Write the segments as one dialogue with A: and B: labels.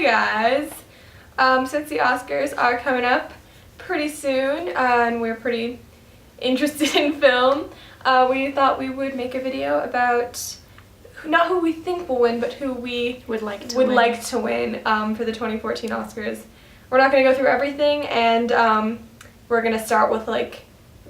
A: Hey guys! Since the Oscars are coming up pretty soon and we're pretty interested in film, we thought we would make a video about not who we think will win, but who we
B: would like to
A: win for the 2014 Oscars. We're not going to go through everything, and we're going to start with like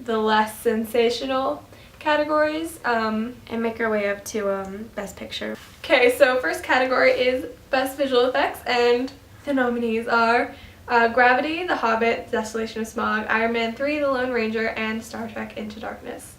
A: the less sensational categories
B: and make our way up to Best Picture.
A: Okay, so first category is Best Visual Effects, and the nominees are Gravity, The Hobbit, Desolation of Smaug, Iron Man 3, The Lone Ranger, and Star Trek Into Darkness.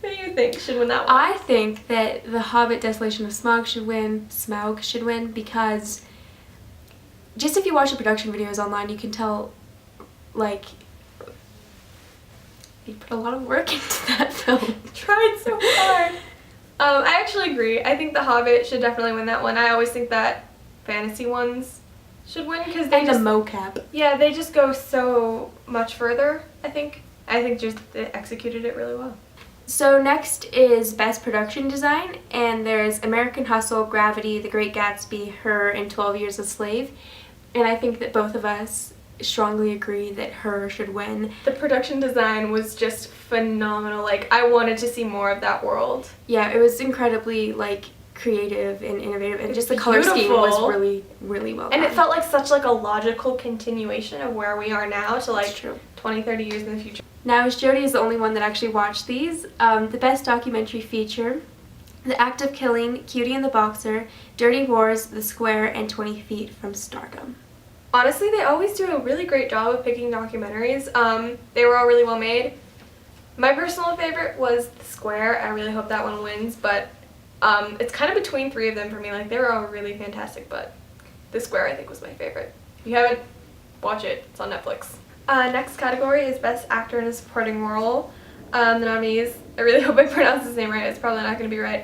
A: Who do you think should win that one?
B: I think that The Hobbit, Desolation of Smaug should win because just if you watch the production videos online, you can tell, like, they put a lot of work into that film.
A: Tried so hard. I actually agree. I think The Hobbit should definitely win that one. I always think that fantasy ones should win because they
B: just the mocap.
A: Yeah, they just go so much further. I think just they executed it really well.
B: So next is Best Production Design, and there's American Hustle, Gravity, The Great Gatsby, Her, and 12 Years a Slave. And I think that both of us strongly agree that Her should win.
A: The production design was just phenomenal. Like, I wanted to see more of that world.
B: Yeah, it was incredibly, like, creative and innovative, and just the color scheme was really, really well done.
A: And it felt like such like a logical continuation of where we are now to like 20, 30 years in the future.
B: Now, Jody is the only one that actually watched these. The Best Documentary Feature, The Act of Killing, Cutie and the Boxer, Dirty Wars, The Square, and 20 Feet from Stardom.
A: Honestly, they always do a really great job of picking documentaries. They were all really well made. My personal favorite was The Square. I really hope that one wins, but it's kind of between three of them for me. Like, they were all really fantastic, but The Square I think was my favorite. If you haven't, watch it. It's on Netflix. Next category is Best Actor in a Supporting Role. The nominees, I really hope I pronounced his name right. It's probably not going to be right.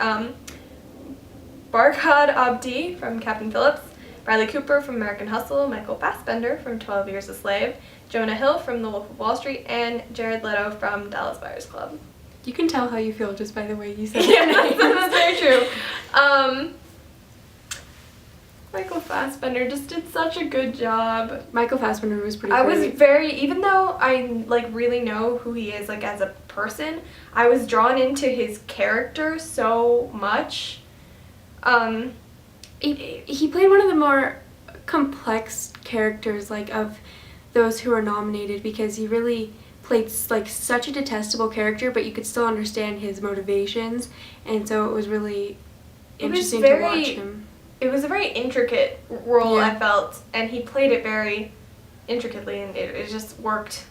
A: Barkhad Abdi from Captain Phillips, Bradley Cooper from American Hustle, Michael Fassbender from 12 Years a Slave, Jonah Hill from The Wolf of Wall Street, and Jared Leto from Dallas Buyers Club.
B: You can tell how you feel just by the way you said
A: Yeah, that's very true. Michael Fassbender just did such a good job.
B: Michael Fassbender was pretty
A: great. Even though I like really know who he is like as a person, I was drawn into his character so much.
B: He played one of the more complex characters like of those who are nominated, because he really played like such a detestable character, but you could still understand his motivations, and so it was really interesting to watch him.
A: It was a very intricate role, I felt, and he played it very intricately, and it just worked.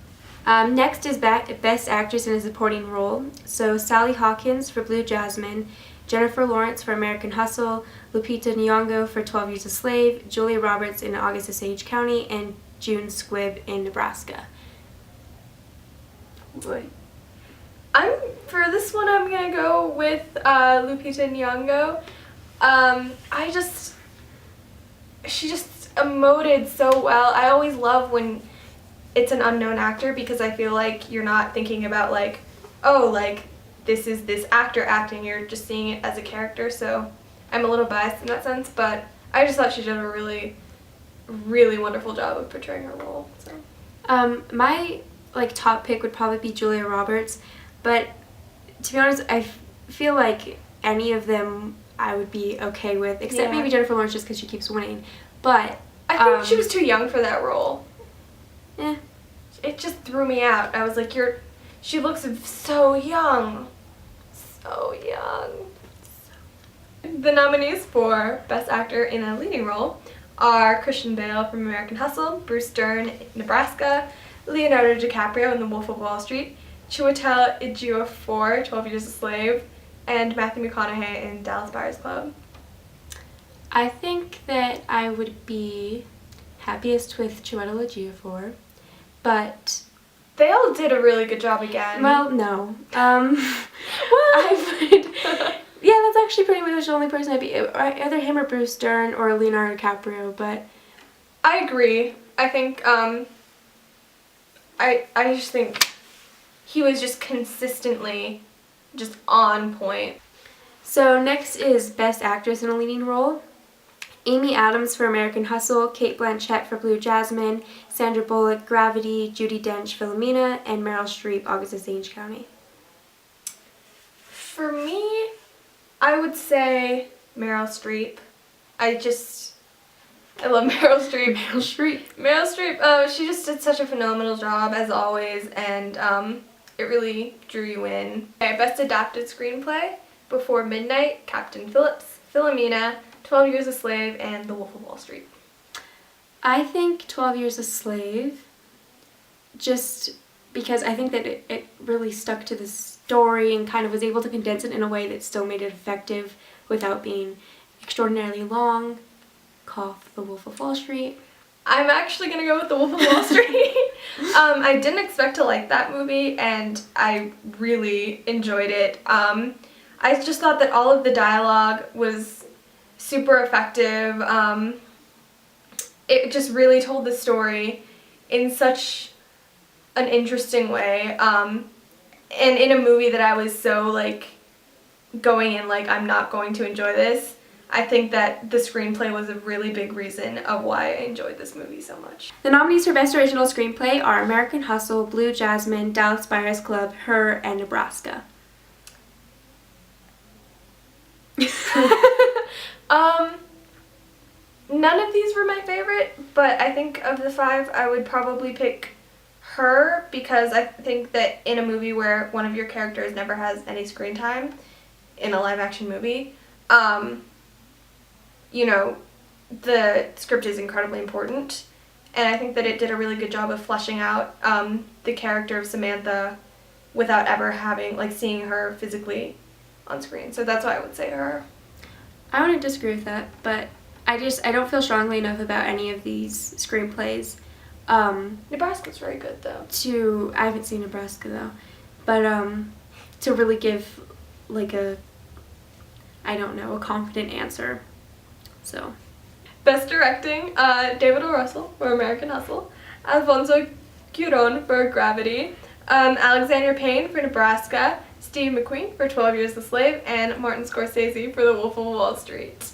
B: Next is Best Actress in a Supporting Role. So Sally Hawkins for Blue Jasmine, Jennifer Lawrence for American Hustle, Lupita Nyong'o for 12 Years a Slave, Julia Roberts in August Osage County, and June Squibb in Nebraska.
A: Boy. For this one, I'm gonna go with Lupita Nyong'o. She just emoted so well. I always love when it's an unknown actor, because I feel like you're not thinking about like, oh, like this is this actor acting, you're just seeing it as a character, so I'm a little biased in that sense, but I just thought she did a really, really wonderful job of portraying her role. So.
B: My like top pick would probably be Julia Roberts, but to be honest, I feel like any of them I would be okay with, except maybe Jennifer Lawrence just because she keeps winning. But
A: I think she was too young for that role.
B: Yeah.
A: It just threw me out. I was like, she looks so young. So young. The nominees for Best Actor in a Leading Role are Christian Bale from American Hustle, Bruce Dern, Nebraska, Leonardo DiCaprio in The Wolf of Wall Street, Chiwetel Ejiofor, 12 Years a Slave, and Matthew McConaughey in Dallas Buyers Club.
B: I think that I would be happiest with Chiwetel Ejiofor, but
A: they all did a really good job again.
B: Well, no. I would. Yeah, that's actually pretty much the only person I'd be. Either him or Bruce Dern or Leonardo DiCaprio, but
A: I agree. I think I just think he was just consistently just on point.
B: So next is Best Actress in a Leading Role. Amy Adams for American Hustle, Cate Blanchett for Blue Jasmine, Sandra Bullock, Gravity, Judi Dench, Philomena, and Meryl Streep, August Osage County.
A: For me, I would say Meryl Streep. I love Meryl Streep. Meryl Streep, she just did such a phenomenal job as always, and it really drew you in. Okay, Best Adapted Screenplay, Before Midnight, Captain Phillips, Philomena, 12 Years a Slave, and The Wolf of Wall Street.
B: I think 12 Years a Slave, just because I think that it really stuck to the story and kind of was able to condense it in a way that still made it effective without being extraordinarily long. Cough, The Wolf of Wall Street.
A: I'm actually gonna go with The Wolf of Wall Street. I didn't expect to like that movie, and I really enjoyed it. I just thought that all of the dialogue was super effective. It just really told the story in such an interesting way, and in a movie that I was so like going in like I'm not going to enjoy this. I think that the screenplay was a really big reason of why I enjoyed this movie so much.
B: The nominees for Best Original Screenplay are American Hustle, Blue Jasmine, Dallas Buyers Club, Her, and Nebraska.
A: None of these were my favorite, but I think of the 5, I would probably pick Her, because I think that in a movie where one of your characters never has any screen time, in a live action movie, you know, the script is incredibly important, and I think that it did a really good job of fleshing out the character of Samantha without ever having, like, seeing her physically on screen. So that's why I would say Her.
B: I wouldn't disagree with that, but I don't feel strongly enough about any of these screenplays.
A: Nebraska's very good, though.
B: I haven't seen Nebraska, though, but to really give, like, a confident answer. So,
A: Best Directing, David O. Russell for American Hustle, Alfonso Cuarón for Gravity, Alexander Payne for Nebraska, Steve McQueen for 12 Years a Slave, and Martin Scorsese for The Wolf of Wall Street.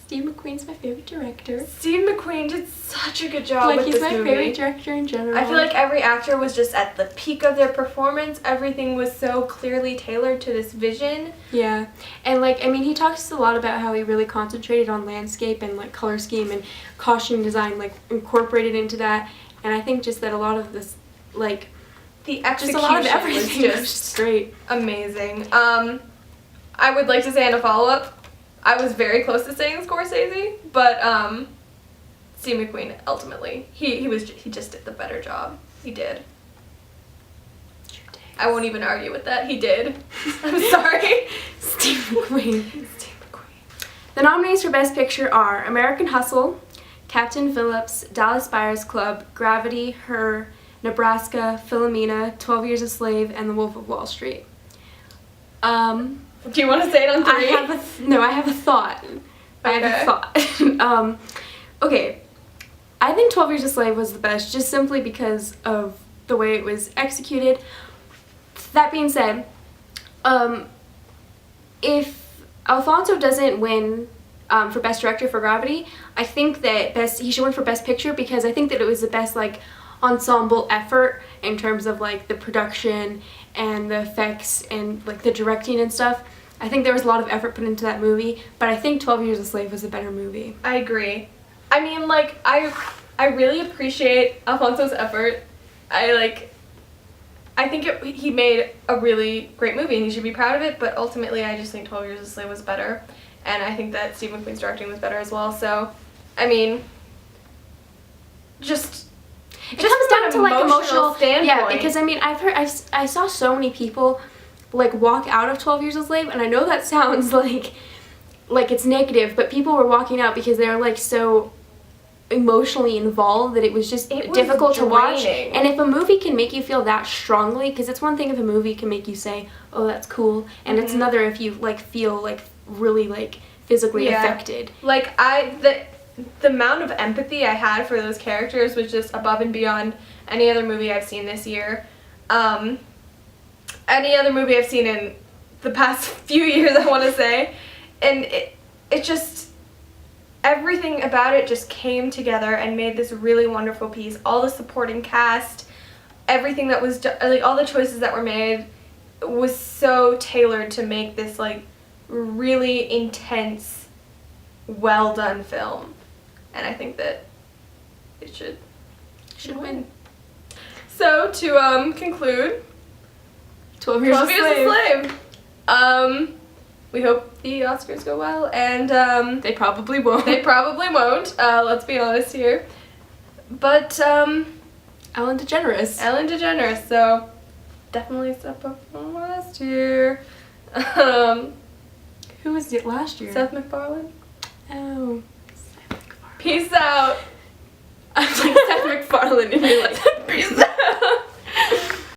B: Steve McQueen's my favorite director.
A: Steve McQueen did such a good job with this movie.
B: He's my favorite director in general.
A: I feel like every actor was just at the peak of their performance. Everything was so clearly tailored to this vision.
B: Yeah, and like, I mean, he talks a lot about how he really concentrated on landscape and like color scheme and costume design, like incorporated into that. And I think just that a lot of this, like,
A: the execution
B: just a lot of everything
A: was
B: just great.
A: Amazing. I would like to say in a follow-up, I was very close to saying Scorsese, but Steve McQueen ultimately he just did the better job. He did. I won't even argue with that. He did. I'm sorry.
B: Steve McQueen. The nominees for Best Picture are American Hustle, Captain Phillips, Dallas Buyers Club, Gravity, Her, Nebraska, Philomena, 12 Years a Slave, and The Wolf of Wall Street.
A: Do you want to say it on 3?
B: I have a thought.
A: Okay.
B: I have a thought. Okay. I think 12 Years a Slave was the best, just simply because of the way it was executed. That being said, if Alfonso doesn't win for Best Director for Gravity, I think that he should win for Best Picture, because I think that it was the best, like, ensemble effort in terms of like the production and the effects and like the directing and stuff. I think there was a lot of effort put into that movie, but I think 12 Years a Slave was a better movie.
A: I agree. I mean, like, I really appreciate Alfonso's effort. I think he made a really great movie and he should be proud of it, but ultimately I just think 12 Years a Slave was better, and I think that Steve McQueen's directing was better as well. So, I mean,
B: It comes down to like emotional
A: standpoint.
B: Yeah, because I mean, I saw so many people like walk out of 12 Years a Slave, and I know that sounds like it's negative, but people were walking out because they were like so emotionally involved that it was just difficult to watch. And if a movie can make you feel that strongly, because it's one thing if a movie can make you say, oh, that's cool, and it's another if you like feel like really like physically affected.
A: Like the amount of empathy I had for those characters was just above and beyond any other movie I've seen this year. Any other movie I've seen in the past few years, I want to say. And everything about it just came together and made this really wonderful piece. All the supporting cast, everything that was like all the choices that were made was so tailored to make this like really intense, well done film, and I think that it should win. So to conclude,
B: 12 Years
A: 12
B: a
A: Years
B: Slave.
A: a Slave. We hope the Oscars go well, and
B: They probably won't.
A: they probably won't. Let's be honest here. But
B: Ellen DeGeneres.
A: Ellen DeGeneres, so definitely a step up from last year.
B: Who was it last year?
A: Seth MacFarlane.
B: Oh.
A: Peace out.
B: I'm like Seth MacFarlane, and you're like,
A: Peace